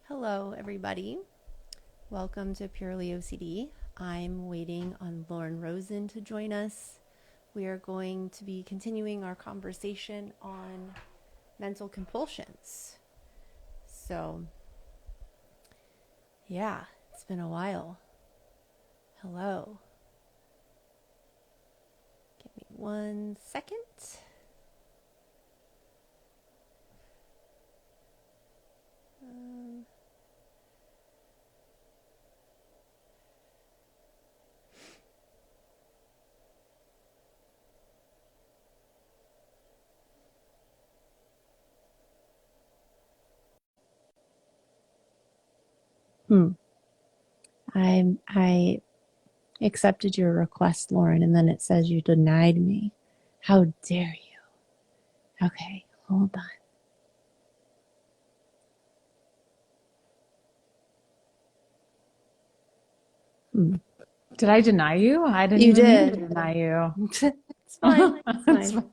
Hello, everybody. Welcome to Purely OCD. I'm waiting on Rosen to join us. We are going to be continuing our conversation on mental compulsions. So, yeah, it's been a while. Hello. Give me 1 second. I accepted your request, Lauren, and then it says you denied me. How dare you? Okay, hold on. Did I deny you? I didn't You even mean did. to deny you. It's fine. It's It's fine.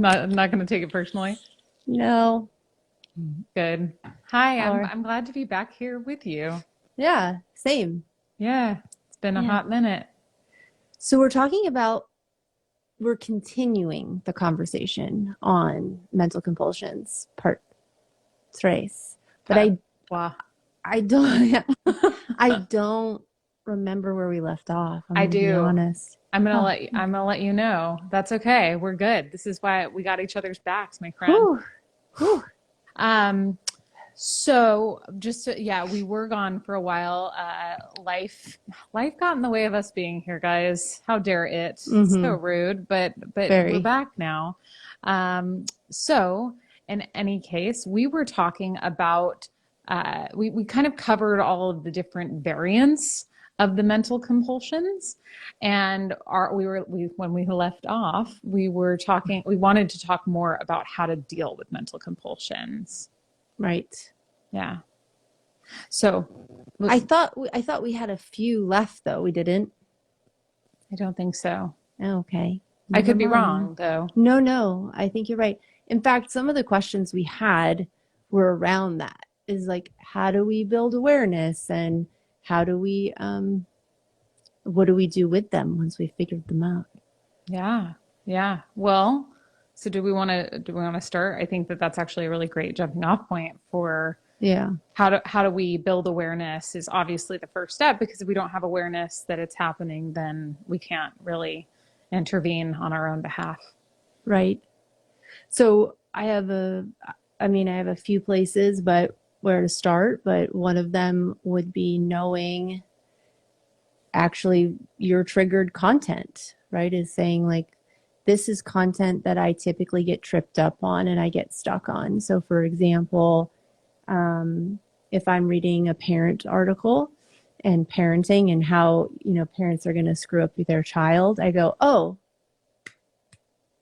I'm not going to take it personally. No. Good. Hi, I'm Or I'm glad to be back here with you. yeah, same. Yeah, it's been a Yeah. hot minute. So we're continuing the conversation on mental compulsions, part tres. But Uh, wow. I don't I don't remember where we left off. I'm I gonna be do. honest. Oh, I'm gonna let you know. That's okay. We're good. This is why we got each other's backs, my friend. whew, whew. Um, so yeah, we were gone for a while. Life got in the way of us being here, guys. How dare it? So Mm-hmm. rude, but we're Very. back now. So in any case, we were talking about we kind of covered all of the different variants of the mental compulsions, and when we left off, we wanted to talk more about how to deal with mental compulsions. Right. Yeah. So I thought we had a few left though. We didn't. I don't think so. Okay. I Never could be mind then. wrong, though. No, I think you're right. In fact, some of the questions we had were around that. Is like, how do we build awareness and how do we, what do we do with them once we figured them out? Yeah. Yeah. Well, so do we want to start? I think that that's actually a really great jumping off point for Yeah, how do we build awareness is obviously the first step, because if we don't have awareness that it's happening, then we can't really intervene on our own behalf. right. So I have a few places, but where to start, but one of them would be knowing actually your triggered content, right? Is saying like, this is content that I typically get tripped up on and I get stuck on. So, for example, if I'm reading a parent article and parenting and how, parents are going to screw up with their child, I go, oh,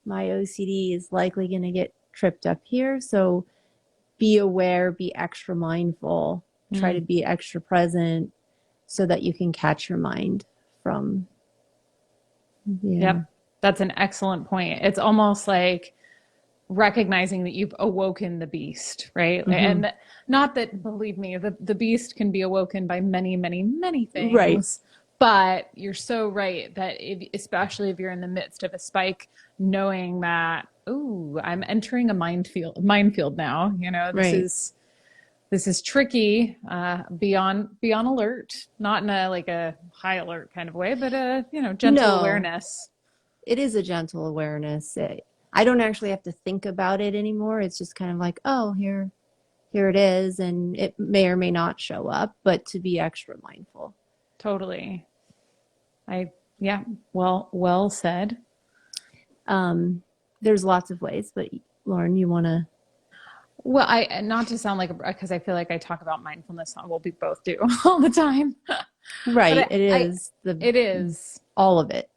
my OCD is likely going to get tripped up here. So be aware, be extra mindful, try to Mm. be extra present so that you can catch your mind from, yeah. Yep. That's an excellent point. It's almost like recognizing that you've awoken the beast, right? Mm-hmm. Not that, believe me, the beast can be awoken by many, many, many Right. things, but you're so right that especially if you're in the midst of a spike, knowing that, ooh, I'm entering a minefield now. Right. This is tricky, beyond alert, not in a like a high alert kind of way, but a gentle No, awareness. it is a gentle awareness. I don't actually have to think about it anymore. It's just kind of like, oh, here it is, and it may or may not show up, but to be extra mindful. Totally. I Yeah, well said. Um, there's lots of ways, but Lauren, you want to? Well, I not to sound like because I feel like I talk about mindfulness, well, we both do all the time. But Right. It is it is, all of it.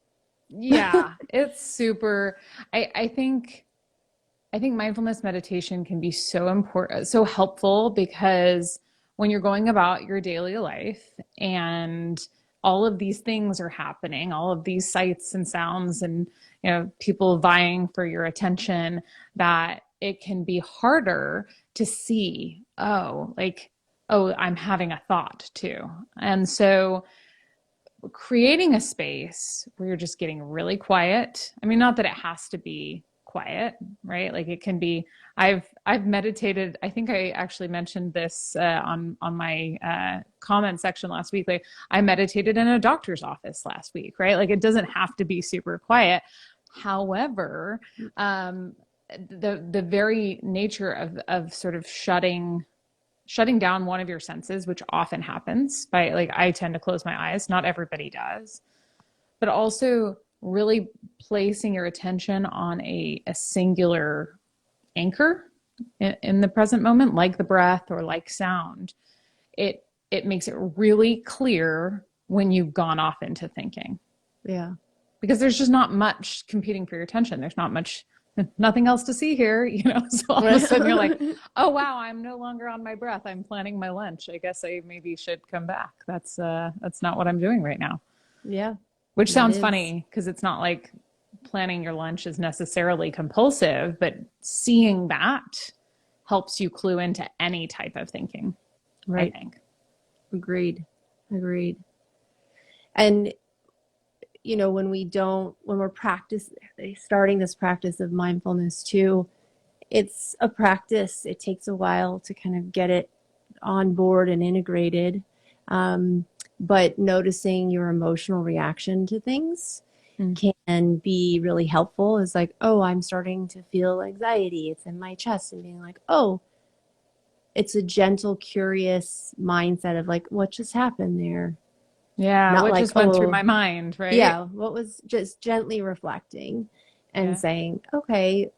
yeah, it's super. I think mindfulness meditation can be so important, so helpful, because when you're going about your daily life and all of these things are happening, all of these sights and sounds and people vying for your attention, that it can be harder to see, oh, like oh, I'm having a thought too. And so creating a space where you're just getting really quiet. I mean, not that it has to be quiet, right? Like it can be. I've meditated. I think I actually mentioned this on my comment section last week. Like I meditated in a doctor's office last week, right? Like it doesn't have to be super quiet. However, the very nature of sort of shutting down one of your senses, which often happens by, like, I tend to close my eyes. Not everybody does, but also really placing your attention on a singular anchor in the present moment, like the breath or like sound. It makes it really clear when you've gone off into thinking. Yeah. Because there's just not much competing for your attention. There's not much, nothing else to see here, you know. So all of a sudden you're like, oh wow, I'm no longer on my breath. I'm planning my lunch. I guess I maybe should come back. That's not what I'm doing right now. Yeah. Which That sounds is. funny because it's not like planning your lunch is necessarily compulsive, but seeing that helps you clue into any type of thinking, I Right. think. Agreed. Agreed. And when we're starting this practice of mindfulness too, it's a practice. It takes a while to kind of get it on board and integrated. But noticing your emotional reaction to things Mm. can be really helpful. It's like, oh, I'm starting to feel anxiety. It's in my chest, and being like, oh, it's a gentle, curious mindset of like, what just happened there? Yeah, Not what like, just went through oh, my mind, right? yeah, what was, just gently reflecting and Yeah. saying, okay,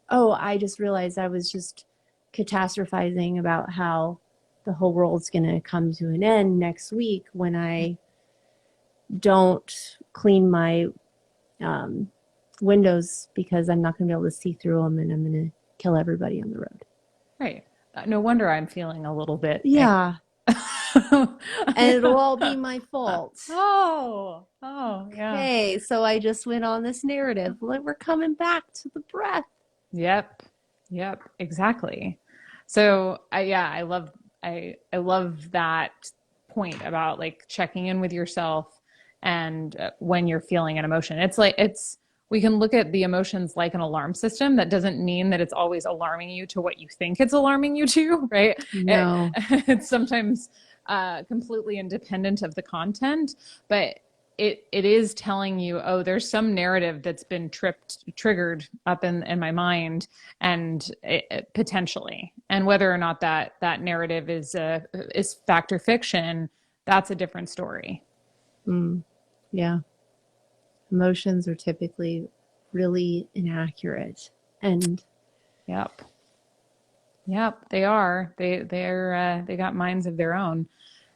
oh, I just realized I was just catastrophizing about how the whole world's going to come to an end next week when I don't clean my um, windows, because I'm not going to be able to see through them, and I'm going to kill everybody on the road. Right. No wonder I'm feeling a little bit Yeah. And it'll yeah. all be my fault. Oh, yeah. Okay, so I just went on this narrative. We're coming back to the breath. Yep. Yep. Exactly. So I love that point about like checking in with yourself and when you're feeling an emotion. We can look at the emotions like an alarm system. That doesn't mean that it's always alarming you to what you think it's alarming you to, right? It, No. it's sometimes completely independent of the content, but it is telling you, oh, there's some narrative that's been triggered up in my mind, and potentially, and whether or not that narrative is fact or fiction, that's a different story. Mm, yeah. Emotions are typically really inaccurate. And Yep. Yep, they are. They got minds of their own.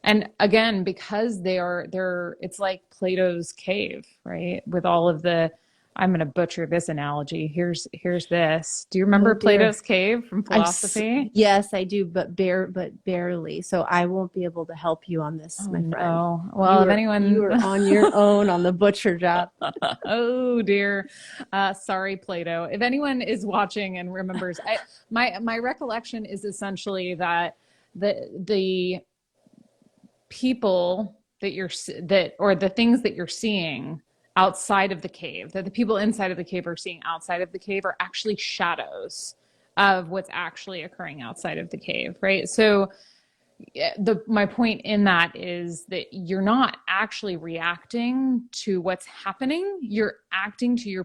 And again, because they're it's like Plato's cave, right? With all of the, I'm going to butcher this analogy. Here's this. Do you oh remember dear. Plato's cave from philosophy? Yes, I do, but barely. So I won't be able to help you on this, Oh my friend. no. Well, You if are you anyone are on your own on the butcher job. oh dear. Sorry, Plato. If anyone is watching and remembers, my recollection is essentially that the people that or the things that you're seeing outside of the cave, that the people inside of the cave are seeing outside of the cave, are actually shadows of what's actually occurring outside of the cave, right? So my point in that is that you're not actually reacting to what's happening. You're acting to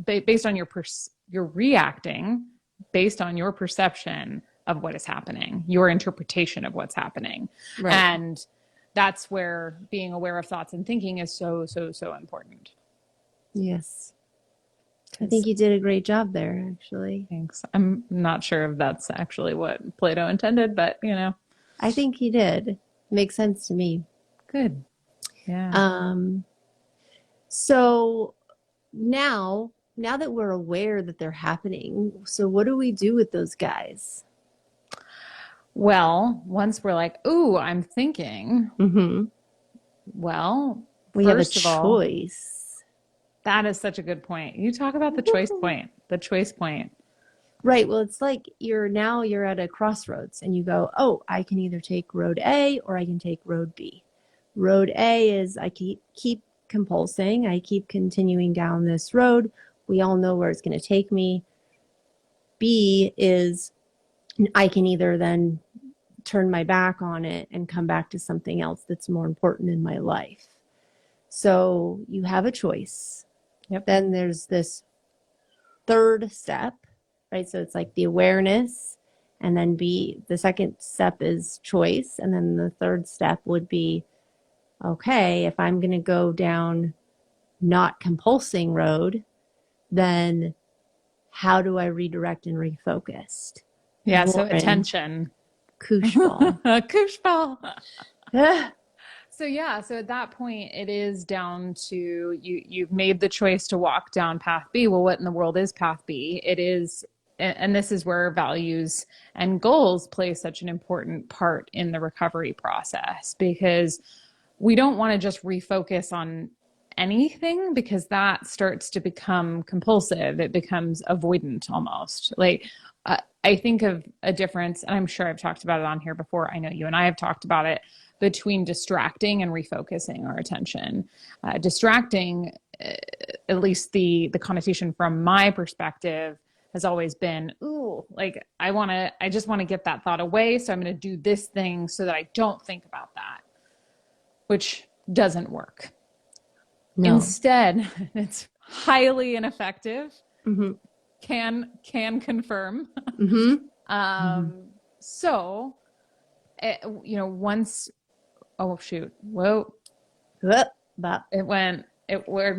based on you're reacting based on your perception of what is happening, your interpretation of what's happening. Right. And that's where being aware of thoughts and thinking is so, so, so important. Yes. I Because think you did a great job there, actually. thanks. I'm not sure if that's actually what Plato intended, but I think he did. Makes sense to me. good. Yeah. Um, so now that we're aware that they're happening, so what do we do with those guys? Well, once we're like, ooh, I'm thinking, Mm-hmm. well, We have a first of all, choice. that is such a good point. You talk about the choice point, the choice point. Right. Well, it's like you're at a crossroads and you go, oh, I can either take road A or I can take road B. Road A is I keep compulsing. I keep continuing down this road. We all know where it's going to take me. B is I can either then turn my back on it and come back to something else that's more important in my life. So you have a choice. Yep. Then there's this third step, right? So it's like the awareness, and then the second step is choice. And then the third step would be, okay, if I'm going to go down not compulsing road, then how do I redirect and refocus? Yeah. So Lauren, attention. Kushbal. Kushbal. Ah, So yeah, so at that point it is down to you've made the choice to walk down path B. Well, what in the world is path B? It is, and this is where values and goals play such an important part in the recovery process, because we don't want to just refocus on anything, because that starts to become compulsive. It becomes avoidant almost. Like I think of a difference, and I'm sure I've talked about it on here before. I know you and I have talked about it, between distracting and refocusing our attention. Distracting, at least the connotation from my perspective, has always been, ooh, like I just want to get that thought away. So I'm going to do this thing so that I don't think about that, which doesn't work. no. Instead, it's highly ineffective. Mm-hmm. Can confirm. Mm-hmm. So, once, oh shoot, whoa, where'd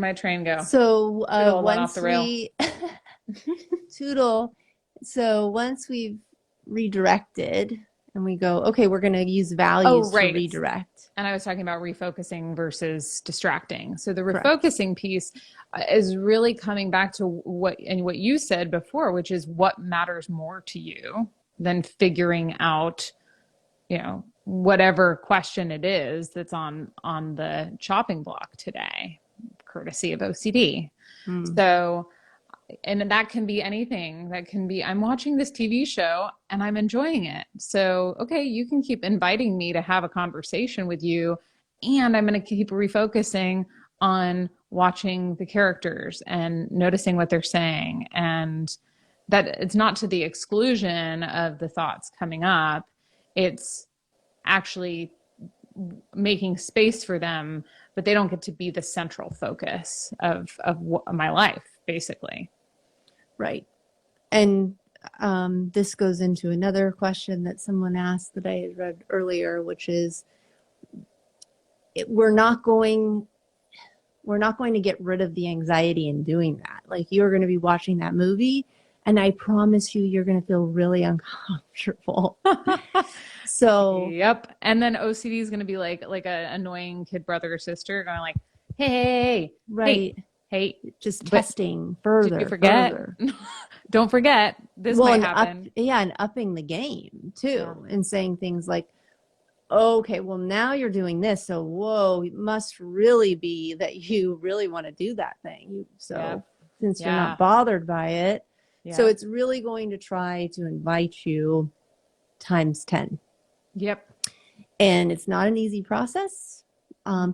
my train go? So Went off the once rail. we toodle, so once we've redirected and we go, okay, we're going to use Oh, values to right. redirect. And I was talking about refocusing versus distracting. So the Correct. refocusing piece is really coming back to what you said before, which is what matters more to you than figuring out, whatever question it is that's on the chopping block today, courtesy of OCD. Mm. So, and that can be anything. That can be, I'm watching this TV show and I'm enjoying it. So, okay, you can keep inviting me to have a conversation with you, and I'm going to keep refocusing on watching the characters and noticing what they're saying. And that it's not to the exclusion of the thoughts coming up. It's actually making space for them, but they don't get to be the central focus of my life, basically. Right. And this goes into another question that someone asked that I had read earlier, which is we're not going to get rid of the anxiety in doing that. Like, you're going to be watching that movie, and I promise you're going to feel really uncomfortable. So, yep. And then OCD is going to be like a annoying kid brother or sister going like, hey, right. Hey, Just testing further. Did you forget? Further. Don't forget, this might happen. And upping the game too, and saying things like, okay, well, now you're doing this, so whoa, it must really be that you really want to do that thing. Since you're not bothered by it, so it's really going to try to invite you times 10. Yep. And it's not an easy process.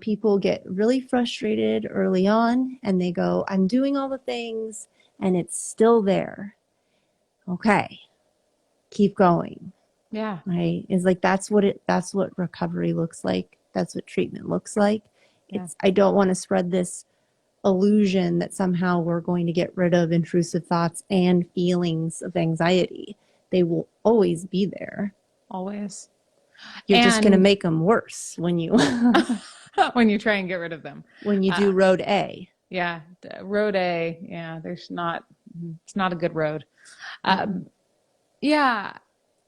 People get really frustrated early on, and they go, I'm doing all the things and it's still there. Okay, keep going. Yeah. Right. It's like, that's what recovery looks like. That's what treatment looks like. Yeah. I don't want to spread this illusion that somehow we're going to get rid of intrusive thoughts and feelings of anxiety. They will always be there. Always. You're just going to make them worse when you when you try and get rid of them. When you do road A. Yeah, road A. Yeah, it's not a good road. Yeah,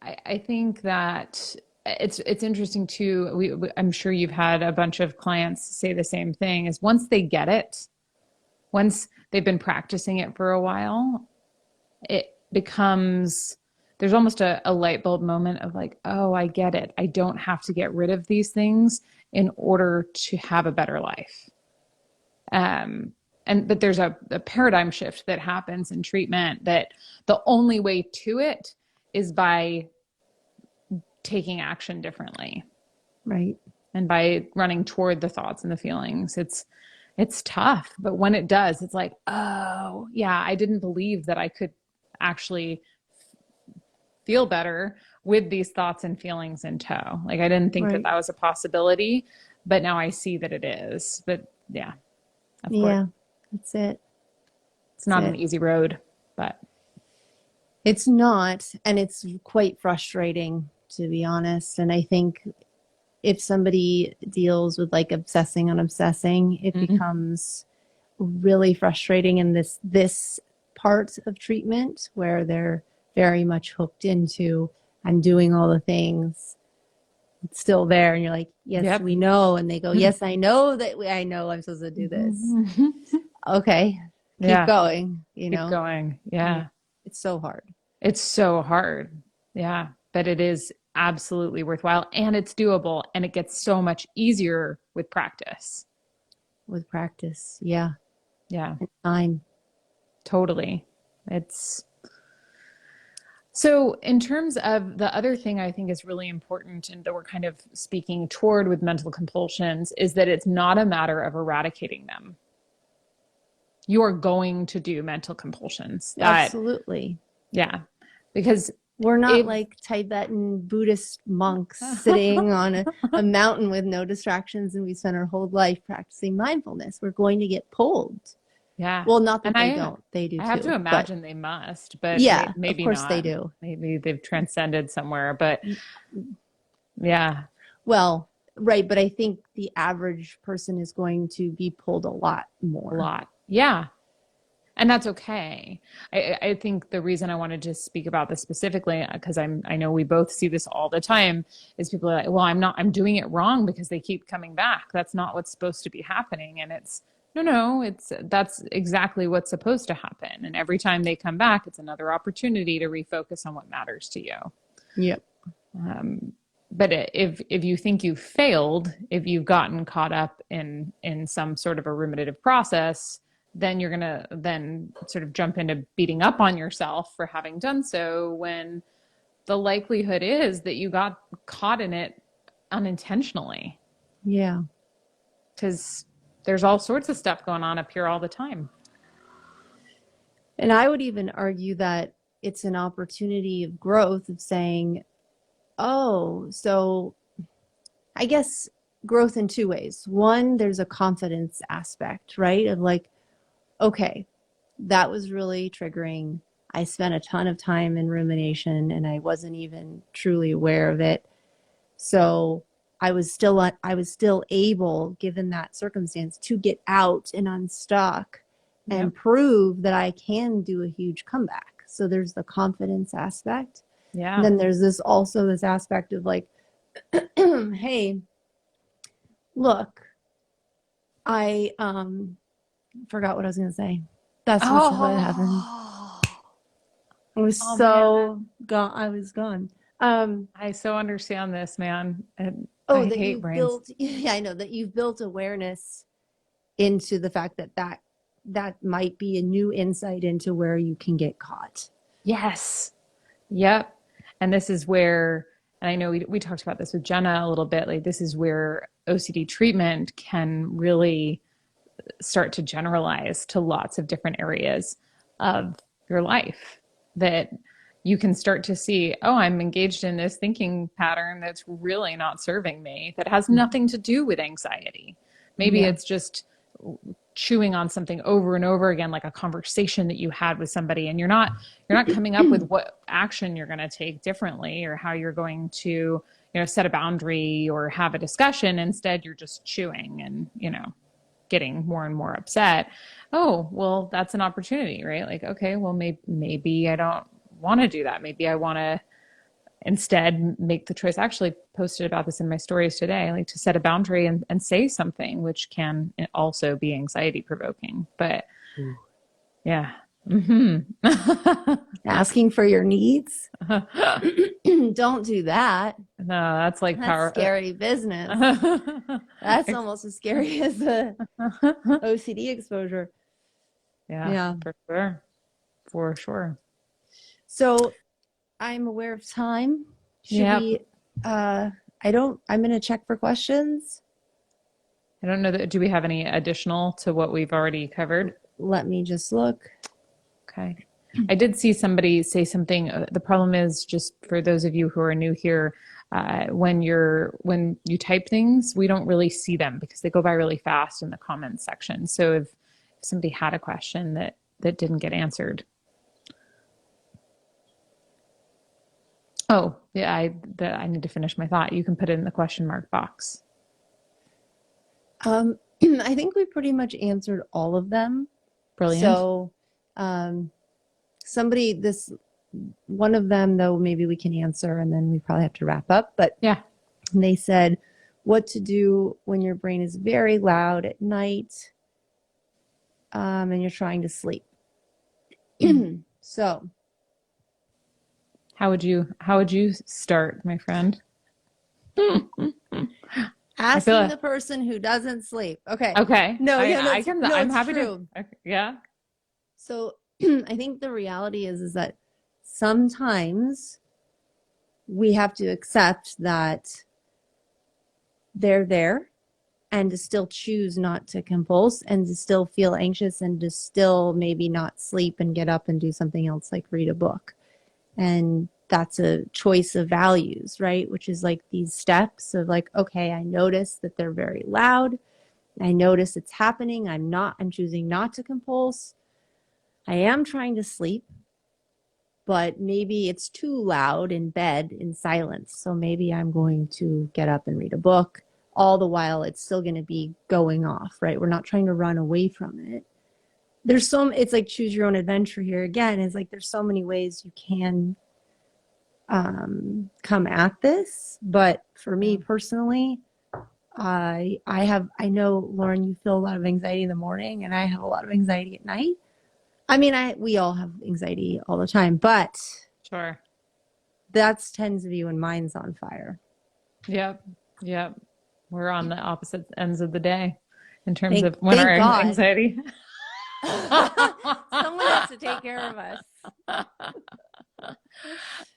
I think that it's interesting too. I'm sure you've had a bunch of clients say the same thing, is once they get it, once they've been practicing it for a while, it becomes, there's almost a light bulb moment of like, oh, I get it. I don't have to get rid of these things in order to have a better life. but there's a paradigm shift that happens in treatment, that the only way to it is by taking action differently. Right. And by running toward the thoughts and the feelings. It's tough, but when it does, it's like, oh yeah, I didn't believe that I could actually feel better with these thoughts and feelings in tow. Like, I didn't think that Right. that was a possibility, but now I see that it is. But yeah, of course, Yeah. That's it. it's That's not an it. easy road, but It's not, and it's quite frustrating, to be honest. And I think if somebody deals with like obsessing on obsessing, it mm-hmm. becomes really frustrating in this part of treatment where they're very much hooked into I'm doing all the things. It's still there, and you're like, yes, Yep. we know. And they go, yes, I know I'm supposed to do this. Mm-hmm. Okay, keep Yeah, going, keep going. Yeah, Yeah. it's so hard It's so hard. Yeah. But it is absolutely worthwhile, and it's doable, and it gets so much easier with practice. with practice. Yeah, Yeah, and time. totally. It's so, in terms of the other thing I think is really important and that we're kind of speaking toward with mental compulsions is that it's not a matter of eradicating them. You are going to do mental compulsions. That, Absolutely. yeah, because We're not if like Tibetan Buddhist monks sitting on a mountain with no distractions and we spend our whole life practicing mindfulness. We're going to get pulled. yeah, Well, not and that they don't. They do I have to too. But imagine they must, but yeah, of maybe course they not. do. Maybe they've transcended somewhere, but yeah, Well, right. But I think the average person is going to be pulled a lot a more. lot. Yeah. And that's okay. I think the reason I wanted to speak about this specifically, because I know we both see this all the time, is people are like, well, I'm doing it wrong because they keep coming back. That's not what's supposed to be happening. And it's, no, that's exactly what's supposed to happen. And every time they come back, it's another opportunity to refocus on what matters to you. Yep. But if you think you've failed, if you've gotten caught up in some sort of a ruminative process, then you're gonna then sort of jump into beating up on yourself for having done so, when the likelihood is that you got caught in it unintentionally, Yeah. because there's all sorts of stuff going on up here all the time. And I would even argue that it's an opportunity of growth of saying, oh, so I guess growth in two ways. One, there's a confidence aspect, right? Of like, okay, that was really triggering. I spent a ton of time in rumination and I wasn't even truly aware of it. So I was still able, given that circumstance, to get out and unstuck Yep. and prove that I can do a huge comeback. So there's the confidence aspect. And Yeah. then there's this aspect of like, hey, look, I forgot what I was gonna say. That's what happened. Oh, I was oh so man. gone. I was gone. I so understand this, man. And I Oh, that hate you've brains. built. Yeah, I know that you've built awareness into the fact that might be a new insight into where you can get caught. Yes. Yep. And this is where, and I know we talked about this with Jenna a little bit, like this is where OCD treatment can really start to generalize to lots of different areas of your life, that you can start to see, oh, I'm engaged in this thinking pattern that's really not serving me, that has nothing to do with anxiety. Maybe Yeah. it's just chewing on something over and over again, like a conversation that you had with somebody, and you're not coming up with what action you're going to take differently, or how you're going to, set a boundary or have a discussion. Instead, you're just chewing and, getting more and more upset. Oh, well, that's an opportunity, right? Like, okay, well, maybe I don't want to do that. Maybe I want to instead make the choice. I actually posted about this in my stories today, like to set a boundary and say something, which can also be anxiety provoking. But Ooh. yeah. Mm-hmm. Asking for your needs. Don't do that. No, that's like That's power. scary business. That's almost as scary as the OCD exposure. Yeah, Yeah. for sure. For sure. So I'm aware of time. Should Yep. we, I'm going to check for questions. I don't know that, do we have any additional to what we've already covered? Let me just look. Okay. I did see somebody say something. The problem is, just for those of you who are new here, when you type things, we don't really see them because they go by really fast in the comments section. So if somebody had a question that didn't get answered. Oh, yeah, I need to finish my thought. You can put it in the question mark box. I think we pretty much answered all of them. Brilliant. So, one of them, though, maybe we can answer and then we probably have to wrap up. But Yeah. they said what to do when your brain is very loud at night, and you're trying to sleep. So, How would you start, my friend? I feel asking like, the person who doesn't sleep. Okay. okay. No, yeah, I can, no, I'm it's happy to. true. Okay, yeah. So I think the reality is that sometimes we have to accept that they're there and to still choose not to compulse and to still feel anxious and to still maybe not sleep and get up and do something else like read a book. And that's a choice of values, right? Which is like these steps of like, okay, I notice that they're very loud. I notice it's happening. I'm choosing not to compulse. I am trying to sleep, but maybe it's too loud in bed in silence. So maybe I'm going to get up and read a book. All the while, it's still going to be going off, right? We're not trying to run away from it. It's like choose your own adventure here again. It's like there's so many ways you can come at this. But for me personally, I know, Lauren, you feel a lot of anxiety in the morning, and I have a lot of anxiety at night. I mean, we all have anxiety all the time, but Sure. that tends to be when mine's on fire. Yep. Yep. We're on the opposite ends of the day in terms of when our Thank God. anxiety. Someone has to take care of us.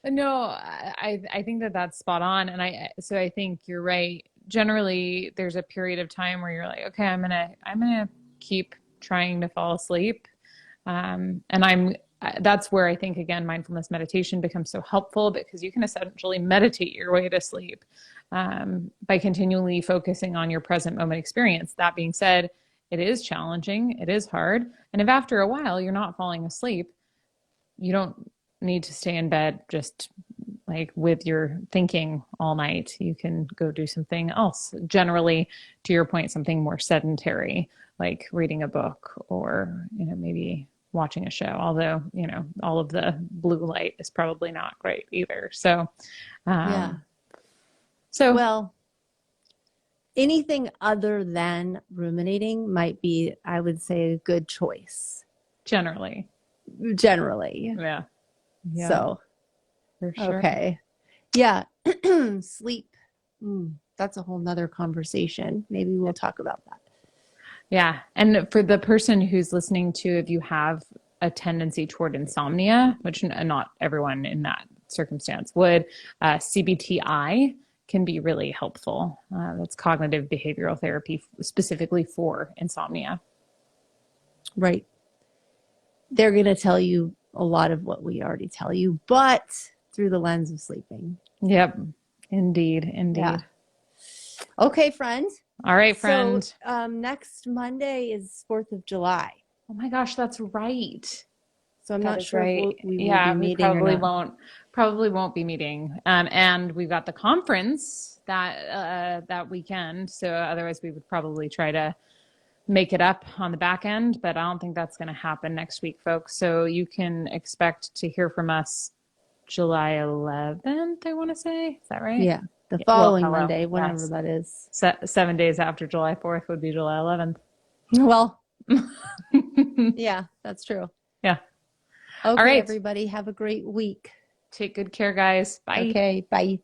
No, I think that that's spot on. And so I think you're right. Generally, there's a period of time where you're like, okay, I'm gonna keep trying to fall asleep. And that's where I think, again, mindfulness meditation becomes so helpful because you can essentially meditate your way to sleep by continually focusing on your present moment experience. That being said, it is challenging, it is hard. And if after a while you're not falling asleep, you don't need to stay in bed just like with your thinking all night. You can go do something else. Generally, to your point, something more sedentary, like reading a book or, maybe watching a show. Although, all of the blue light is probably not great either. So, Yeah. So, Well, anything other than ruminating might be, I would say, a good choice. generally. Yeah. So, for sure. okay. Yeah. Sleep. That's a whole nother conversation. Maybe we'll talk about that. Yeah. And for the person who's listening to, if you have a tendency toward insomnia, which not everyone in that circumstance would, CBTI can be really helpful. That's cognitive behavioral therapy specifically for insomnia. Right. They're going to tell you a lot of what we already tell you, but through the lens of sleeping. Yep. Indeed. Yeah. Okay, friend. All right, friend. So next Monday is 4th of July. Oh my gosh, that's right. So I'm not sure right. if we will be meeting or not. Probably won't be meeting. And we've got the conference that weekend. So otherwise we would probably try to make it up on the back end, but I don't think that's going to happen next week, folks. So you can expect to hear from us July 11th, I want to say. Is that right? Yeah. The following Monday, whenever that is. 7 days after July 4th would be July 11th. Well, yeah, that's true. Yeah. Okay, all right, everybody, have a great week. Take good care, guys. Bye. Okay, bye.